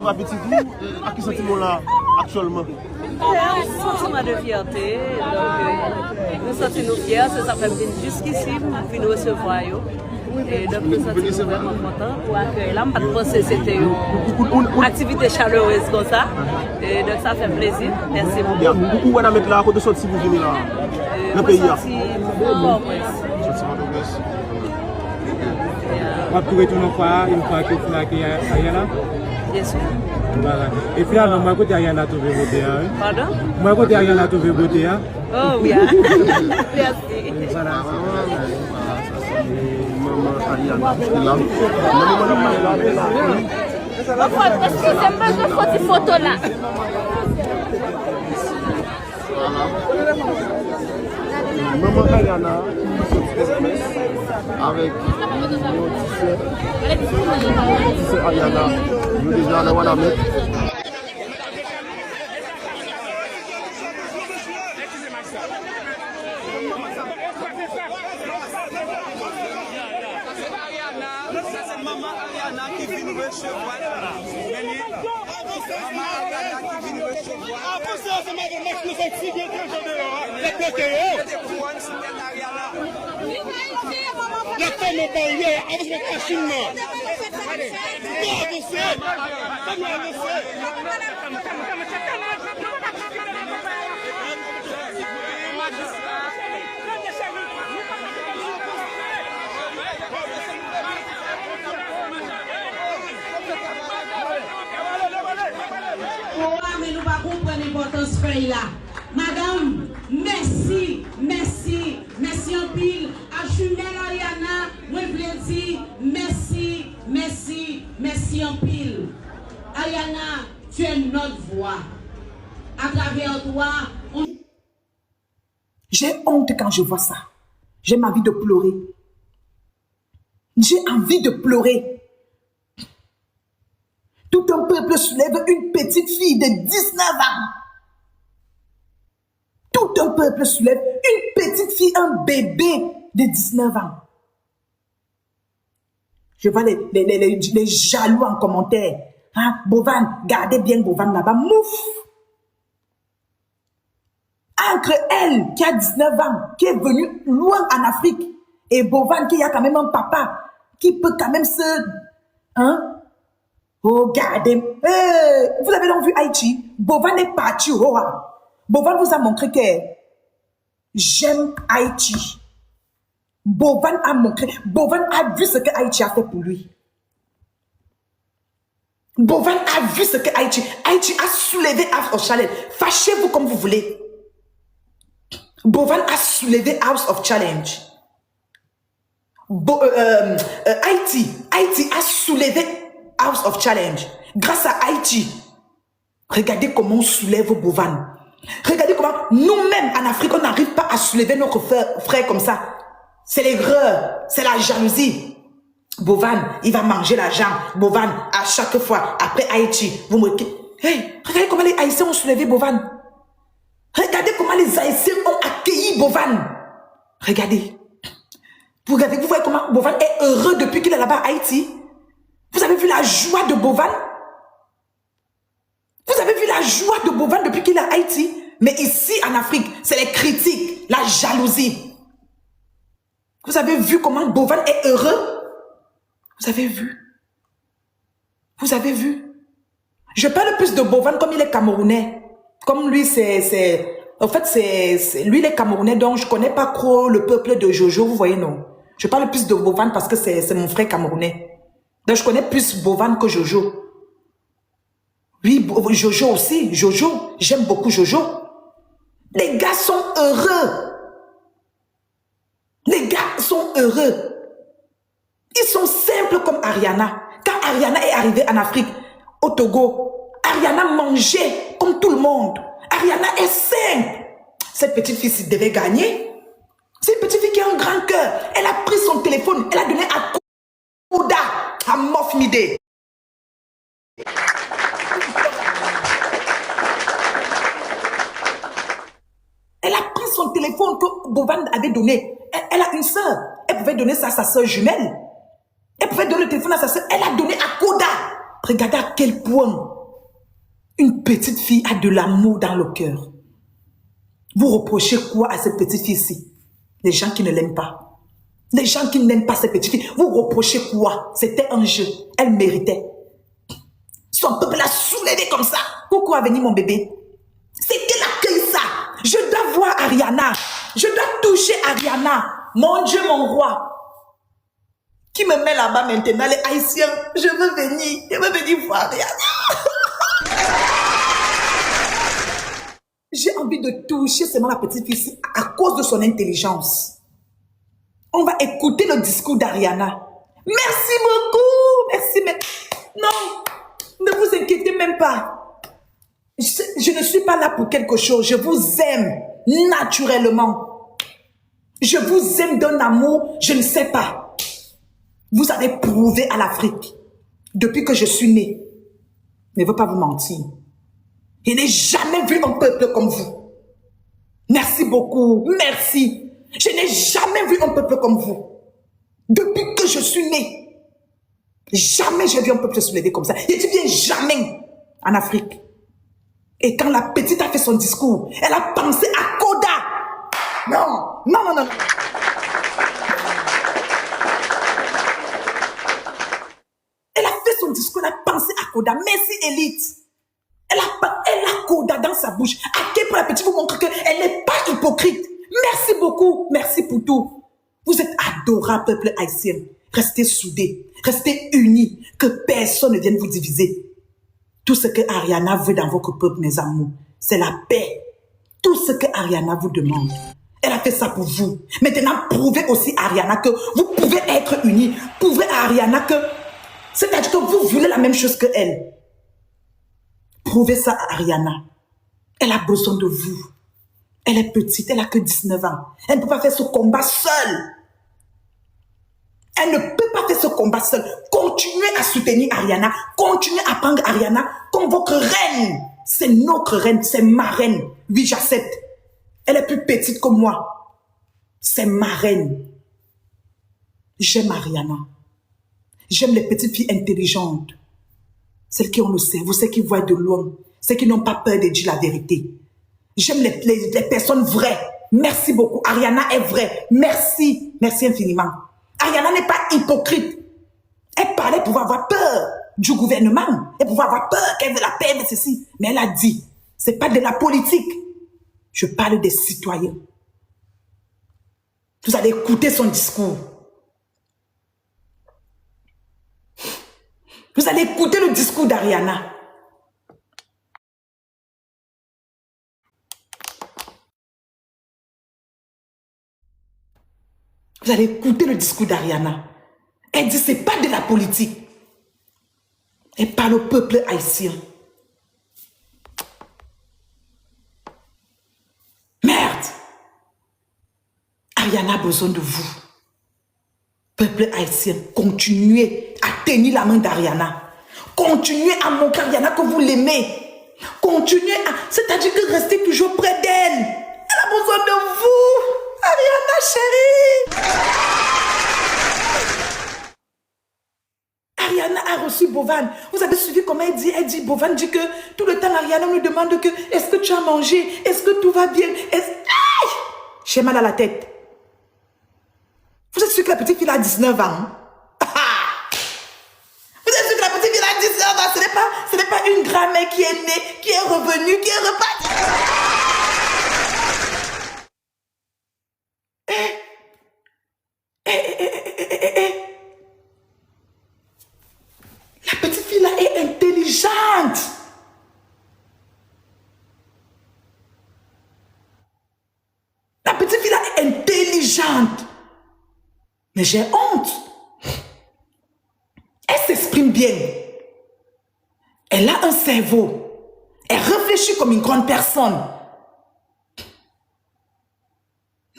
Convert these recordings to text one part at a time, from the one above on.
toi, petit tout, à qui sentiment-là actuellement? Un sentiment de fierté. Donc, nous sentons fiers, ça fait venir jusqu'ici pour nous recevoir. Et donc, nous sommes vraiment contents pour accueillir là. Je pense que c'était une activité chaleureuse comme ça. Et donc, ça fait plaisir. Merci beaucoup. Où on a mettre là, côté sorti vous venez là? Le pays là. Vous pouvez retourner une fois que vous avez Ayana? Bien sûr. Voilà. Et finalement, moi, côté Ayana, tu veux voter? Pardon? Moi, côté Ayana, tu veux voter? Oh oui. Merci. Voilà. Maman Ariana, c'est là. Excusez-moi, je fais une photo là. Maman Ariana, avec c'est Ariana, nous déjà là, on va mettre. Maman Ariana qui vient nous recevoir. Maman Ariana qui vient nous recevoir. Après ça, c'est ma mère qui nous fait si bien que je la femme est barrière avec le confinement. Non, vous savez. Comment vous mais nous ne pouvons pas comprendre l'importance de faire là. Madame, merci, merci, merci en pile. À Jumelle Ariana, moi je voulais dire merci, merci, merci en pile. Ariana, tu es notre voix. À travers toi, on... J'ai honte quand je vois ça. J'ai envie de pleurer. J'ai envie de pleurer. Tout un peuple soulève une petite fille de 19 ans. Tout un peuple soulève une petite fille, un bébé de 19 ans. Je vois les jaloux en commentaire. Hein? Bovan, gardez bien Bovan là-bas. Mouf! Entre elle, qui a 19 ans, qui est venue loin en Afrique, et Bovan, qui a quand même un papa, qui peut quand même se... Hein? Regardez, vous avez donc vu Haïti, Bovan est parti au roi. Bovan vous a montré que j'aime Haïti. Bovan a montré, Bovan a vu ce que Haïti a fait pour lui. Bovan a vu ce que Haïti a soulevé House of Challenge. Fâchez-vous comme vous voulez. Bovan a soulevé House of Challenge. Haïti a soulevé House of Challenge. Grâce à Haïti, regardez comment on soulève Bovan. Regardez comment nous-mêmes en Afrique, on n'arrive pas à soulever notre frère comme ça. C'est l'aigreur, c'est la jalousie. Bovan, il va manger l'argent. Bovan, à chaque fois, après Haïti, vous me dites, hey, regardez comment les Haïtiens ont soulevé Bovan. Regardez comment les Haïtiens ont accueilli Bovan. Regardez. Vous voyez comment Bovan est heureux depuis qu'il est là-bas à Haïti. Vous avez vu la joie de Bovan? Vous avez vu la joie de Bovan depuis qu'il est à Haïti? Mais ici, en Afrique, c'est les critiques, la jalousie. Vous avez vu comment Bovan est heureux? Vous avez vu? Vous avez vu? Je parle plus de Bovan comme il est camerounais. Comme lui, en fait, lui, il est camerounais, donc je ne connais pas trop le peuple de Jojo, vous voyez, non? Je parle plus de Bovan parce que c'est mon frère camerounais. Donc, je connais plus Bovan que Jojo. Oui, Jojo aussi. Jojo, j'aime beaucoup Jojo. Les gars sont heureux. Les gars sont heureux. Ils sont simples comme Ariana. Quand Ariana est arrivée en Afrique, au Togo, Ariana mangeait comme tout le monde. Ariana est simple. Cette petite fille s'y devait gagner. C'est une petite fille qui a un grand cœur. Elle a pris son téléphone, elle a donné à Kouda, à Mofmide. Elle a pris son téléphone que Bovan avait donné. Elle a une soeur. Elle pouvait donner ça à sa soeur jumelle. Elle pouvait donner le téléphone à sa soeur. Elle a donné à Koda. Regardez à quel point Une petite fille a de l'amour dans le cœur. Vous reprochez quoi à cette petite fille-ci? Les gens qui ne l'aiment pas. Les gens qui n'aiment pas cette petite fille. Vous reprochez quoi? C'était un jeu. Elle méritait. Son peuple l'a soulevée comme ça. Pourquoi venir mon bébé? C'était l'accueil ça. Je dois voir Ariana. Je dois toucher Ariana. Mon Dieu, mon roi. Qui me met là-bas maintenant, les Haïtiens? Je veux venir voir Ariana. J'ai envie de toucher seulement la petite fille à cause de son intelligence. On va écouter le discours d'Ariana. Merci beaucoup. Merci, mais non, ne vous inquiétez même pas. Je ne suis pas là pour quelque chose. Je vous aime naturellement. Je vous aime d'un amour, je ne sais pas. Vous avez prouvé à l'Afrique, depuis que je suis née. Je ne veux pas vous mentir. Je n'ai jamais vu un peuple comme vous. Merci beaucoup. Merci. Je n'ai jamais vu un peuple comme vous. Depuis que je suis née. Jamais j'ai vu un peuple se lever comme ça. Et tu viens jamais en Afrique. Et quand la petite a fait son discours, elle a pensé à Koda. Non, non, non, non. Elle a fait son discours, elle a pensé à Koda. Merci, Élite. Elle a Koda dans sa bouche. À quel point la petite vous montre qu'elle n'est pas hypocrite. Merci beaucoup. Merci pour tout. Vous êtes adorables, peuple haïtien. Restez soudés. Restez unis. Que personne ne vienne vous diviser. Tout ce que Ariana veut dans votre peuple, mes amours, c'est la paix. Tout ce que Ariana vous demande. Elle a fait ça pour vous. Maintenant, prouvez aussi à Ariana que vous pouvez être unis. Prouvez à Ariana que... C'est-à-dire que vous voulez la même chose que elle. Prouvez ça à Ariana. Elle a besoin de vous. Elle est petite, elle a que 19 ans. Elle ne peut pas faire ce combat seule. Elle ne peut pas faire ce combat seule. Continuez à soutenir Ariana. Continuez à prendre Ariana comme votre reine. C'est notre reine, c'est ma reine. Oui, j'accepte. Elle est plus petite que moi. C'est ma reine. J'aime Ariana. J'aime les petites filles intelligentes. Celles qui ont le cerveau, celles qui voient de loin, celles qui n'ont pas peur de dire la vérité. J'aime les personnes vraies. Merci beaucoup. Ariana est vraie. Merci. Merci infiniment. Ariana n'est pas hypocrite. Elle parlait pour avoir peur du gouvernement. Elle pouvait avoir peur qu'elle veut la paix de ceci. Mais elle a dit, c'est pas de la politique. Je parle des citoyens. Vous allez écouter son discours. Vous allez écouter le discours d'Ariana. Vous allez écouter le discours d'Ariana. Elle dit, c'est pas de la politique. Elle parle au peuple haïtien. Merde! Ariana a besoin de vous. Peuple haïtien, continuez à tenir la main d'Ariana. Continuez à montrer à Ariana que vous l'aimez. Continuez à... C'est-à-dire que restez toujours près d'elle. Elle a besoin de vous. Ariana, chérie. Ariana a reçu Bovan. Vous avez suivi comment elle dit? Elle dit, Bovan dit que tout le temps, Ariana me demande que est-ce que tu as mangé? Est-ce que tout va bien? Aïe! J'ai mal à la tête. Vous êtes sûr que la petite fille a 19 ans? Hein? Vous êtes sûr que la petite fille a 19 ans? Ce n'est pas une grand-mère qui est née, qui est revenue, qui est repartie. La petite fille là est intelligente. La petite fille là est intelligente. Mais j'ai honte. Elle s'exprime bien. Elle a un cerveau. Elle réfléchit comme une grande personne.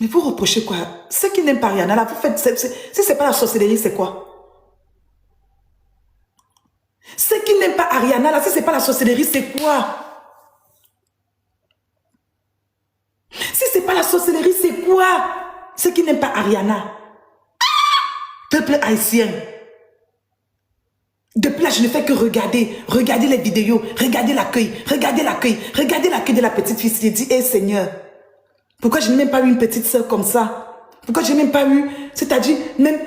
Mais vous reprochez quoi? Ceux qui n'aiment pas Ariana, là, vous faites... Si ce n'est pas la sorcellerie, c'est quoi? Ceux qui n'aiment pas Ariana, là, si ce n'est pas la sorcellerie, c'est quoi? Si ce n'est pas la sorcellerie, c'est quoi? Ceux qui n'aiment pas Ariana. Peuple haïtien. Depuis là, je ne fais que regarder les vidéos, regarder l'accueil de la petite fille. Je dis, hé Seigneur, pourquoi je n'ai même pas eu une petite soeur comme ça? Pourquoi je n'ai même pas eu, c'est-à-dire, même,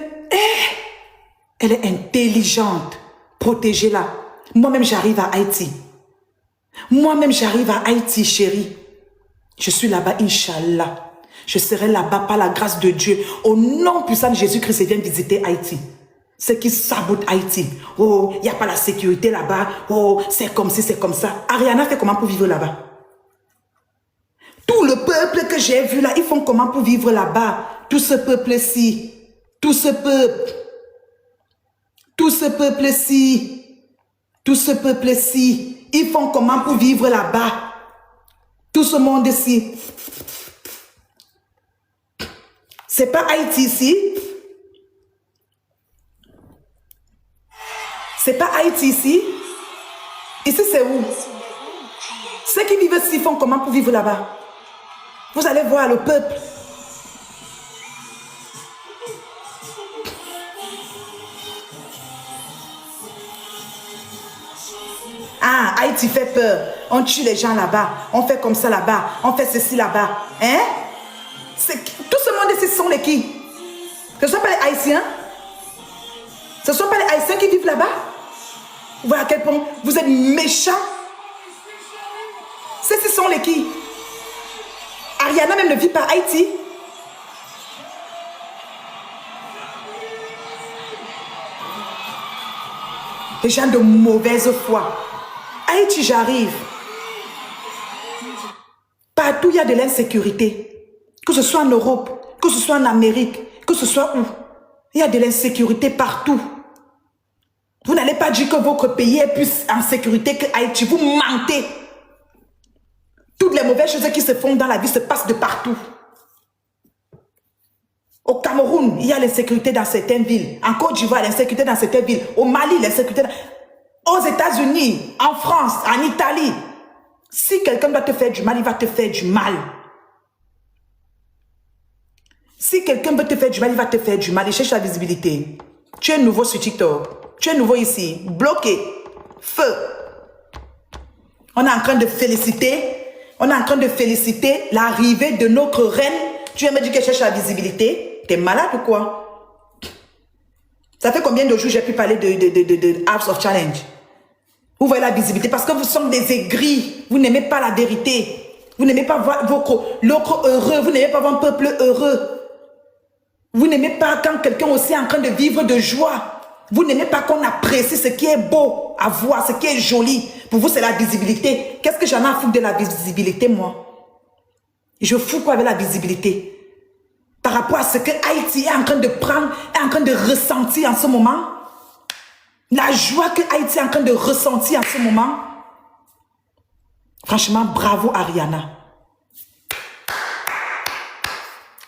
elle est intelligente, protégez-la. Moi-même, j'arrive à Haïti. Moi-même, j'arrive à Haïti, chérie. Je suis là-bas, Inch'Allah. Je serai là-bas par la grâce de Dieu. Au nom puissant de Jésus-Christ, je viens visiter Haïti. Ceux qui sabotent Haïti. Oh, il n'y a pas la sécurité là-bas. Oh, c'est comme ci, c'est comme ça. Ariana fait comment pour vivre là-bas? Tout le peuple que j'ai vu là, ils font comment pour vivre là-bas? Tout ce peuple-ci. Tout ce peuple. Tout ce peuple-ci. Tout ce peuple-ci. Ils font comment pour vivre là-bas? Tout ce monde-ci. C'est pas Haïti ici. C'est pas Haïti ici. Ici, c'est où? Ceux qui vivent ici font comment pour vivre là-bas? Vous allez voir le peuple. Ah, Haïti fait peur. On tue les gens là-bas. On fait comme ça là-bas. On fait ceci là-bas. Hein? Tout ce monde ici sont les qui? Ce ne sont pas les Haïtiens? Ce ne sont pas les Haïtiens qui vivent là-bas? Vous voyez à quel point vous êtes méchants? Ceux-ci sont les qui? Ariana même ne vit pas Haïti. Les gens de mauvaise foi. Haïti, j'arrive. Partout, il y a de l'insécurité. Que ce soit en Europe, que ce soit en Amérique, que ce soit où. Il y a de l'insécurité partout. Vous n'allez pas dire que votre pays est plus en sécurité que Haïti. Vous mentez. Toutes les mauvaises choses qui se font dans la vie se passent de partout. Au Cameroun, il y a l'insécurité dans certaines villes. En Côte d'Ivoire, l'insécurité dans certaines villes. Au Mali, l'insécurité. Aux États-Unis, en France, en Italie. Si quelqu'un doit te faire du mal, il va te faire du mal. Si quelqu'un veut te faire du mal, il va te faire du mal. Il cherche la visibilité. Tu es nouveau sur TikTok. Tu es nouveau ici. Bloqué. Feu. On est en train de féliciter. On est en train de féliciter l'arrivée de notre reine. Tu viens me dire qu'elle cherche la visibilité. T'es malade ou quoi? Ça fait combien de jours j'ai pu parler de House of Challenge? Vous voyez la visibilité parce que vous sommes des aigris. Vous n'aimez pas la vérité. Vous n'aimez pas voir l'autre heureux. Vous n'aimez pas voir un peuple heureux. Vous n'aimez pas quand quelqu'un aussi est en train de vivre de joie. Vous n'aimez pas qu'on apprécie ce qui est beau à voir, ce qui est joli. Pour vous, c'est la visibilité. Qu'est-ce que j'en ai à foutre de la visibilité, moi? Je fous quoi avec la visibilité? Par rapport à ce que Haïti est en train de prendre, est en train de ressentir en ce moment. La joie que Haïti est en train de ressentir en ce moment. Franchement, bravo Ariana.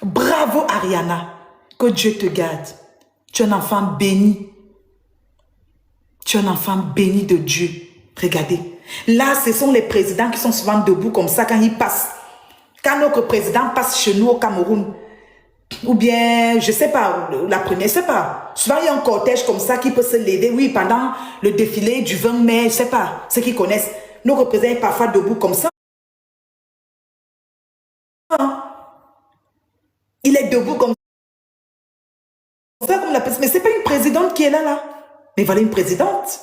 Bravo Ariana. Que Dieu te garde. Tu es un enfant béni. Tu es un enfant béni de Dieu. Regardez. Là, ce sont les présidents qui sont souvent debout comme ça quand ils passent. Quand notre président passe chez nous au Cameroun, ou bien, je ne sais pas, la première, je ne sais pas. Souvent, il y a un cortège comme ça qui peut se lever, oui, pendant le défilé du 20 mai, je ne sais pas, ceux qui connaissent. Notre président est parfois debout comme ça. Il est debout comme ça, comme la personne. Mais ce n'est pas une présidente qui est là. Mais voilà une présidente.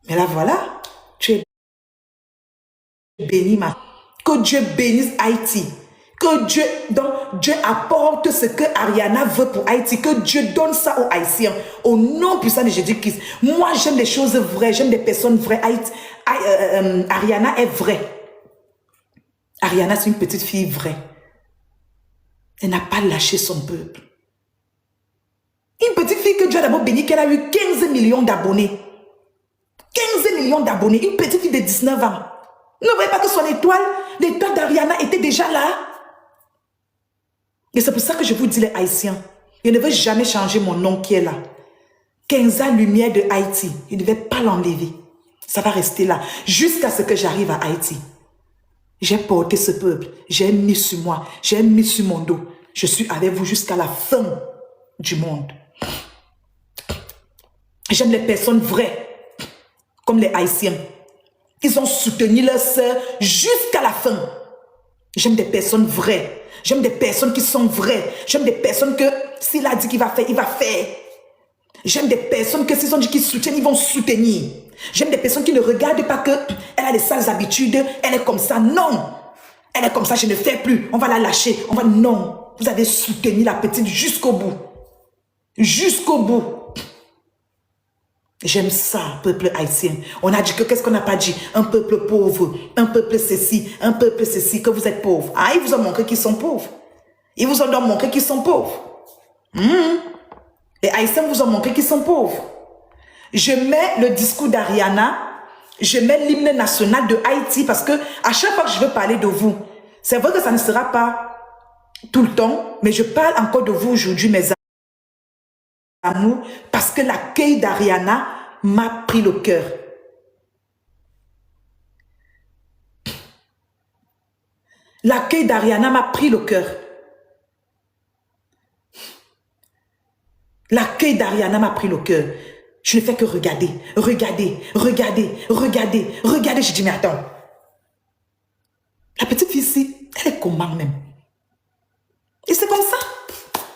Mais là, voilà, tu es béni, ma. Que Dieu bénisse Haïti. Que Dieu, donc, Dieu apporte ce que Ariana veut pour Haïti. Que Dieu donne ça aux Haïtiens. Au nom puissant de Jésus-Christ. Moi, j'aime des choses vraies. J'aime des personnes vraies. Ariana est vraie. Ariana, c'est une petite fille vraie. Elle n'a pas lâché son peuple. Une petite fille que Dieu a d'abord béni, qu'elle a eu 15 millions d'abonnés. 15 millions d'abonnés. Une petite fille de 19 ans. Ne voyez pas que son étoile, l'étoile d'Ariana était déjà là. Et c'est pour ça que je vous dis les Haïtiens. Je ne veux jamais changer mon nom qui est là. 15 ans lumière de Haïti. Je ne vais pas l'enlever. Ça va rester là. Jusqu'à ce que j'arrive à Haïti. J'ai porté ce peuple. J'ai mis sur moi. J'ai mis sur mon dos. Je suis avec vous jusqu'à la fin. du monde. J'aime les personnes vraies, comme les Haïtiens. Ils ont soutenu leur sœur jusqu'à la fin. J'aime des personnes vraies. J'aime des personnes qui sont vraies. J'aime des personnes que s'il a dit qu'il va faire, il va faire. J'aime des personnes que s'ils ont dit qu'ils soutiennent, ils vont soutenir. J'aime des personnes qui ne regardent pas qu'elle a des sales habitudes, elle est comme ça. Non. Elle est comme ça, je ne fais plus. On va la lâcher. Non. Vous avez soutenu la petite jusqu'au bout. Jusqu'au bout. J'aime ça, peuple haïtien. On a dit que, qu'est-ce qu'on n'a pas dit? Un peuple pauvre, un peuple ceci, que vous êtes pauvre. Ah, ils vous ont montré qu'ils sont pauvres. Ils vous ont montré qu'ils sont pauvres. Les Haïtiens vous ont montré qu'ils sont pauvres. Je mets le discours d'Ariana, je mets l'hymne national de Haïti parce que à chaque fois que je veux parler de vous, c'est vrai que ça ne sera pas tout le temps, mais je parle encore de vous aujourd'hui, mes amours, parce que l'accueil d'Ariana m'a pris le cœur. L'accueil d'Ariana m'a pris le cœur. L'accueil d'Ariana m'a pris le cœur. Je ne fais que regarder. Je dis, mais attends. La petite fille ici, elle est comment même? Et c'est comme ça.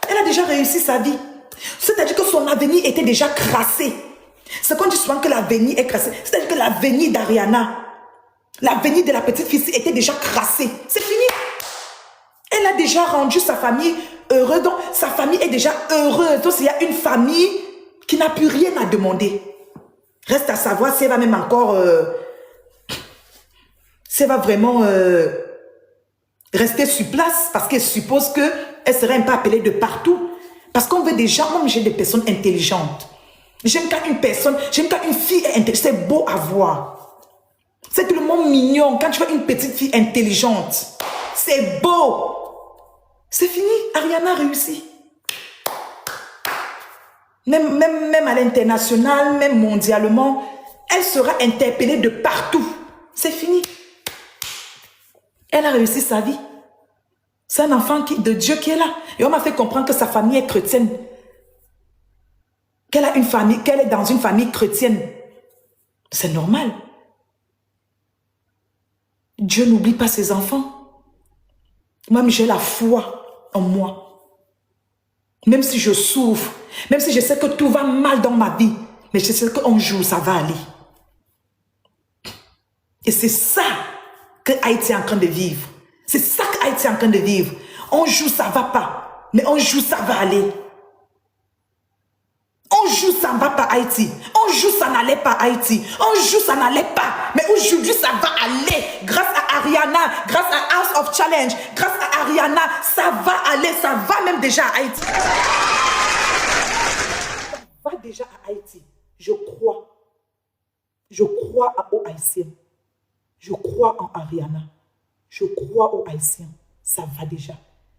Elle a déjà réussi sa vie. C'est-à-dire que son avenir était déjà crassé. C'est qu'on dit souvent que l'avenir est crassé. C'est-à-dire que l'avenir d'Ariana, l'avenir de la petite fille ici était déjà crassé. C'est fini. Elle a déjà rendu sa famille heureuse. Donc, sa famille est déjà heureuse. Donc, il y a une famille qui n'a plus rien à demander. Reste à savoir si elle va même encore... si elle va vraiment rester sur place. Parce qu'elle suppose qu'elle serait un peu appelée de partout. Parce qu'on veut déjà... Moi, j'ai des personnes intelligentes. J'aime quand une fille est intelligente. C'est beau à voir. C'est tellement mignon. Quand tu vois une petite fille intelligente, c'est beau. C'est fini. Ariana a réussi. Même à l'international, même mondialement, elle sera interpellée de partout. C'est fini. Elle a réussi sa vie. C'est un enfant de Dieu qui est là. Et on m'a fait comprendre que sa famille est chrétienne. Qu'elle a une famille, qu'elle est dans une famille chrétienne. C'est normal. Dieu n'oublie pas ses enfants. Moi, j'ai la foi en moi. Même si je souffre, même si je sais que tout va mal dans ma vie, mais je sais qu'un jour, ça va aller. Et c'est ça que Haïti est en train de vivre. C'est ça que Haïti est en train de vivre. Un jour, ça ne va pas, mais un jour, ça va aller. Un jour, ça ne va pas Haïti. Un jour, ça n'allait pas Haïti. Un jour, ça n'allait pas. Mais aujourd'hui, ça va aller. Grâce à Ariana, grâce à House of Challenge, grâce à Ariana, ça va aller. Ça va même déjà à Haïti. Ça va déjà à Haïti. Je crois. Je crois aux Haïtiens. Je crois en Ariana. Je crois aux Haïtiens. Ça va déjà.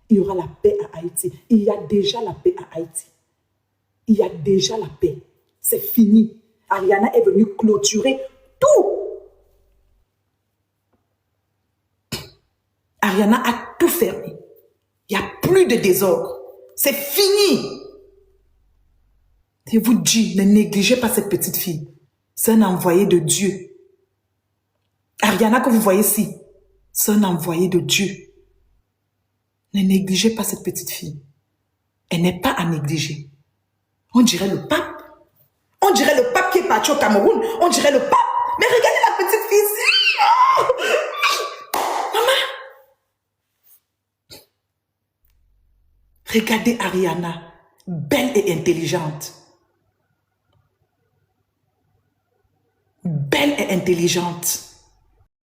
Il y aura la paix à Haïti. Il y a déjà la paix à Haïti. Il y a déjà la paix. C'est fini. Ariana est venue clôturer tout. Ariana a tout fermé. Il n'y a plus de désordre. C'est fini. Je vous dis, ne négligez pas cette petite fille. C'est un envoyé de Dieu. Ariana que vous voyez ici, c'est un envoyé de Dieu. Ne négligez pas cette petite fille. Elle n'est pas à négliger. On dirait le pape. On dirait le pape qui est parti au Cameroun. On dirait le pape. Mais regardez la petite fille ici. Oh! Maman. Regardez Ariana. Belle et intelligente. Belle et intelligente.